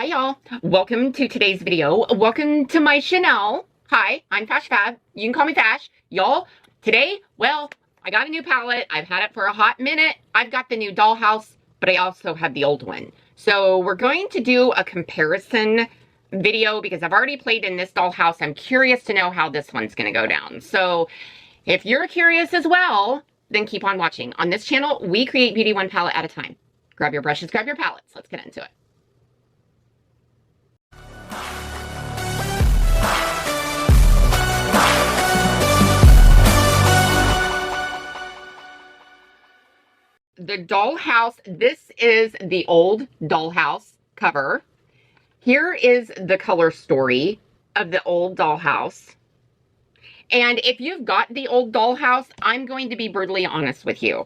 Hi y'all, welcome to today's video. Welcome to my channel. Hi, I'm FashFab. You can call me Fash. Y'all, today, well, I got a new palette. I've had it for a hot minute. I've got the new Dollhouse, but I also have the old one. So we're going to do a comparison video because I've already played in this Dollhouse. I'm curious to know how this one's gonna go down. So if you're curious as well, then keep on watching. On this channel, we create beauty one palette at a time. Grab your brushes, grab your palettes. Let's get into it. The Dollhouse, this is the old Dollhouse cover. Here is the color story of the old Dollhouse. And if you've got the old Dollhouse, I'm going to be brutally honest with you.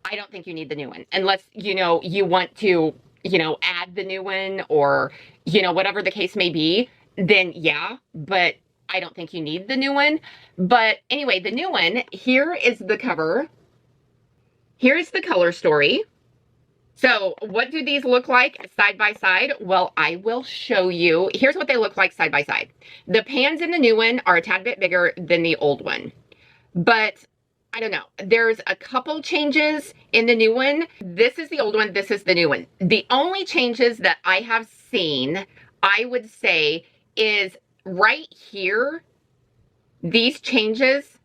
I don't think you need the new one unless, you want to, add the new one or, whatever the case may be, then yeah, but I don't think you need the new one. But anyway, the new one, here is the cover. Here's the color story. So what do these look like side by side? Well, I will show you. Here's what they look like side by side. The pans in the new one are a tad bit bigger than the old one. But I don't know. There's a couple changes in the new one. This is the old one. This is the new one. The only changes that I have seen, I would say, is right here. These changes,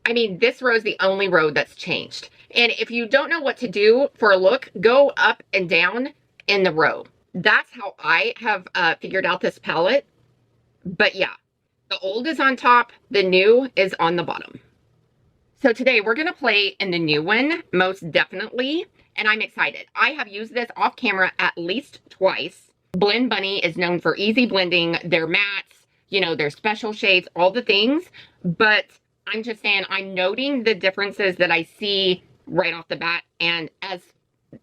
this row is the only row that's changed. And if you don't know what to do for a look, go up and down in the row. That's how I have figured out this palette. But yeah, the old is on top, the new is on the bottom. So today we're gonna play in the new one, most definitely, and I'm excited. I have used this off camera at least twice. Blend Bunny is known for easy blending, their mattes, their special shades, all the things, but I'm just saying, I'm noting the differences that I see right off the bat. And as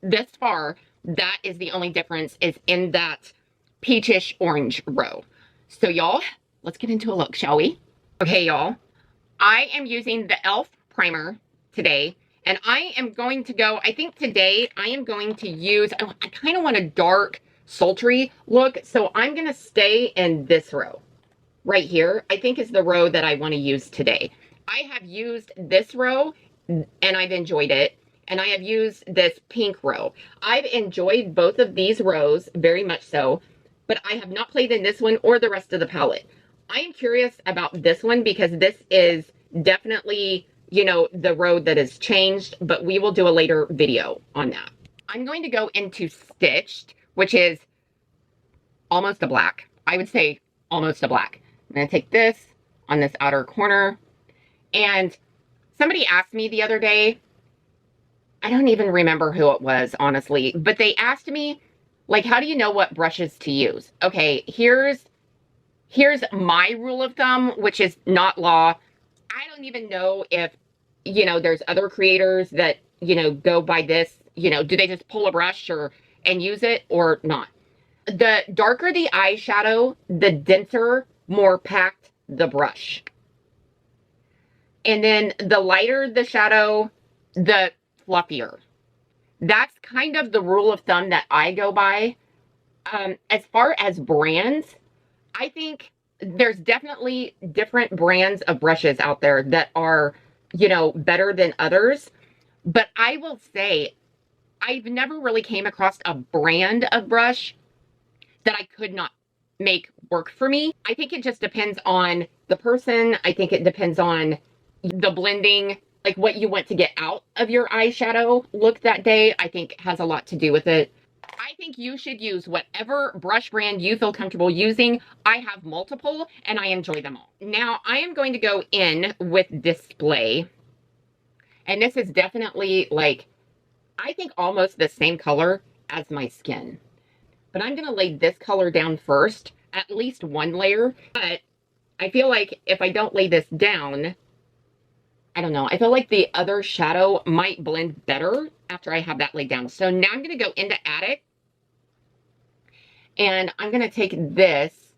this far, that is the only difference is in that peachish orange row. So y'all, let's get into a look, shall we? Okay, y'all, I am using the e.l.f. primer today. And I am going to go, I think today I am going to use, I kind of want a dark, sultry look. So I'm going to stay in this row right here. I think is the row that I want to use today. I have used this row and I've enjoyed it. And I have used this pink row. I've enjoyed both of these rows very much so, but I have not played in this one or the rest of the palette. I am curious about this one because this is definitely, the row that has changed, but we will do a later video on that. I'm going to go into Stitched, which is almost a black. I would say almost a black. I'm going to take this on this outer corner. And somebody asked me the other day, I don't even remember who it was, honestly, but they asked me, like, how do you know what brushes to use? Okay, here's my rule of thumb, which is not law. I don't even know if, there's other creators that, go by this, do they just pull a brush and use it or not? The darker the eyeshadow, the denser, more packed the brush. And then the lighter the shadow, the fluffier. That's kind of the rule of thumb that I go by. As far as brands, I think there's definitely different brands of brushes out there that are, better than others. But I will say, I've never really came across a brand of brush that I could not make work for me. I think it just depends on the person. I think it depends on the blending, like what you want to get out of your eyeshadow look that day, I think has a lot to do with it. I think you should use whatever brush brand you feel comfortable using. I have multiple and I enjoy them all. Now I am going to go in with Display. And this is definitely like, I think almost the same color as my skin. But I'm going to lay this color down first, at least one layer. But I feel like if I don't lay this down, I don't know. I feel like the other shadow might blend better after I have that laid down. So now I'm going to go into Attic. And I'm going to take this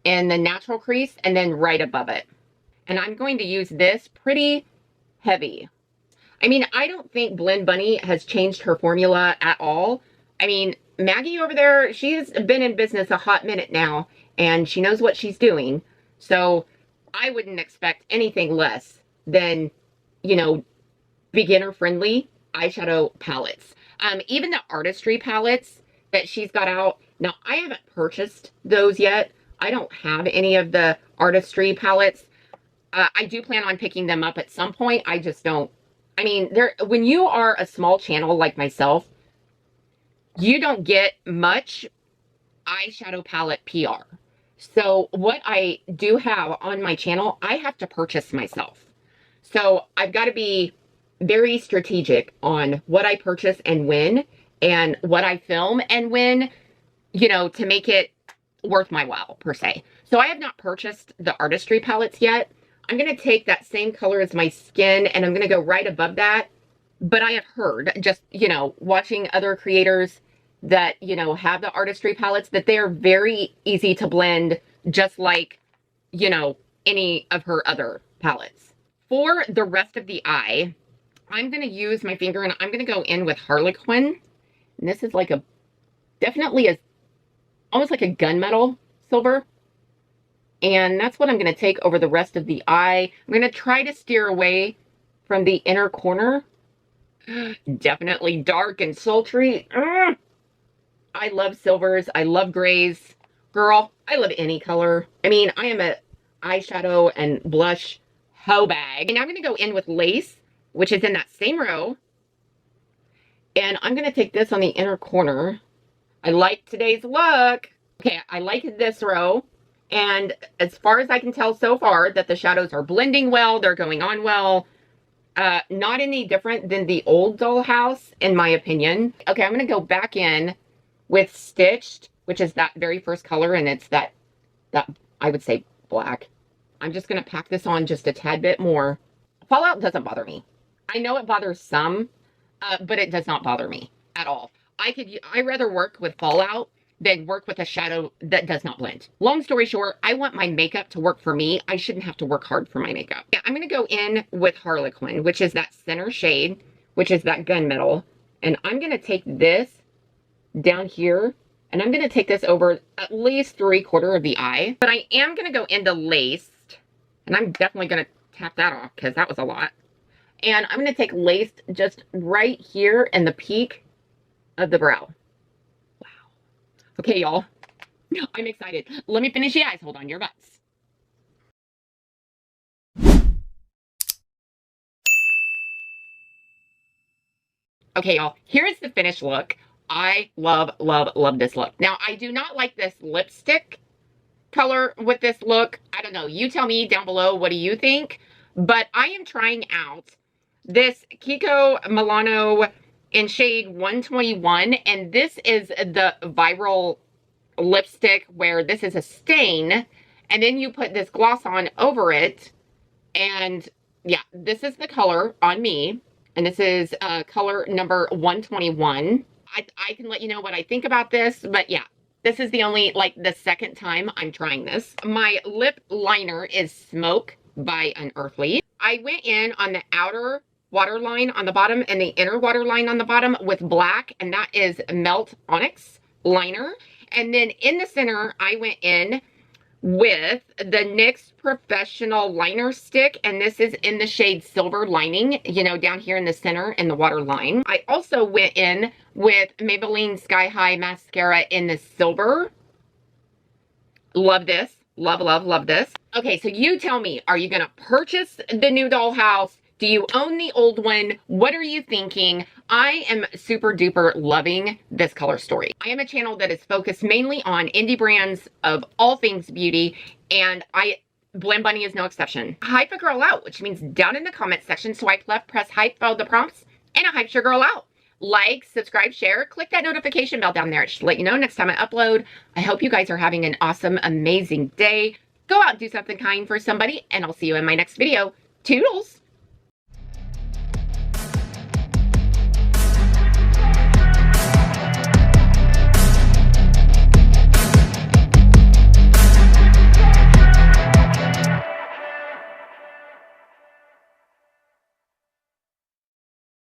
in the natural crease and then right above it. And I'm going to use this pretty heavy. I don't think Blend Bunny has changed her formula at all. Maggie over there, she's been in business a hot minute now, and she knows what she's doing. So I wouldn't expect anything less than, you know, beginner-friendly eyeshadow palettes. Even the Artistry palettes that she's got out. Now, I haven't purchased those yet. I don't have any of the Artistry palettes. I do plan on picking them up at some point. I just don't. I mean, when you are a small channel like myself, you don't get much eyeshadow palette PR. So what I do have on my channel, I have to purchase myself. So I've got to be very strategic on what I purchase and when, and what I film and when, you know, to make it worth my while, per se. So I have not purchased the Artistry palettes yet. I'm going to take that same color as my skin, and I'm going to go right above that. But I have heard, just, you know, watching other creators that, you know, have the Artistry palettes, that they are very easy to blend, just like, you know, any of her other palettes. For the rest of the eye, I'm going to use my finger, and I'm going to go in with Harlequin. And this is like definitely almost like a gunmetal silver. And that's what I'm going to take over the rest of the eye. I'm going to try to steer away from the inner corner. Definitely dark and sultry. I love silvers. I love grays. Girl, I love any color. I mean, I am a eyeshadow and blush hoe bag. And I'm going to go in with Lace, which is in that same row. And I'm going to take this on the inner corner. I like today's look. Okay, I like this row. And as far as I can tell so far, that the shadows are blending well. They're going on well. Not any different than the old Dollhouse, in my opinion. Okay, I'm going to go back in with Stitched, which is that very first color. And it's that I would say black. I'm just going to pack this on just a tad bit more. Fallout doesn't bother me. I know it bothers some, but it does not bother me at all. I'd rather work with Fallout than work with a shadow that does not blend. Long story short, I want my makeup to work for me. I shouldn't have to work hard for my makeup. Yeah, I'm going to go in with Harlequin, which is that center shade, which is that gunmetal. And I'm going to take this down here, and I'm going to take this over at least 3/4 of the eye. But I am going to go into Laced, and I'm definitely going to tap that off because that was a lot. And I'm going to take Laced just right here in the peak of the brow. Wow. Okay, y'all. I'm excited. Let me finish the eyes. Hold on your butts. Okay, y'all. Here's the finished look. I love, love, love this look. Now, I do not like this lipstick color with this look. I don't know. You tell me down below, what do you think? But I am trying out this Kiko Milano in shade 121. And this is the viral lipstick where this is a stain. And then you put this gloss on over it. And yeah, this is the color on me. And this is color number 121. I can let you know what I think about this. But yeah, this is the only, like, the second time I'm trying this. My lip liner is Smoke by Unearthly. I went in on the outer waterline on the bottom and the inner waterline on the bottom with black, and that is Melt Onyx liner. And then in the center, I went in with the NYX Professional Liner Stick, and this is in the shade Silver Lining, you know, down here in the center in the waterline. I also went in with Maybelline Sky High Mascara in the silver. Love this. Love, love, love this. Okay, so you tell me, are you going to purchase the new Dollhouse? Do you own the old one? What are you thinking? I am super duper loving this color story. I am a channel that is focused mainly on indie brands of all things beauty, and Blend Bunny is no exception. Hype a girl out, which means down in the comment section, swipe left, press hype, follow the prompts, and I hyped your girl out. Like, subscribe, share, click that notification bell down there. It should let you know next time I upload. I hope you guys are having an awesome, amazing day. Go out and do something kind for somebody, and I'll see you in my next video. Toodles!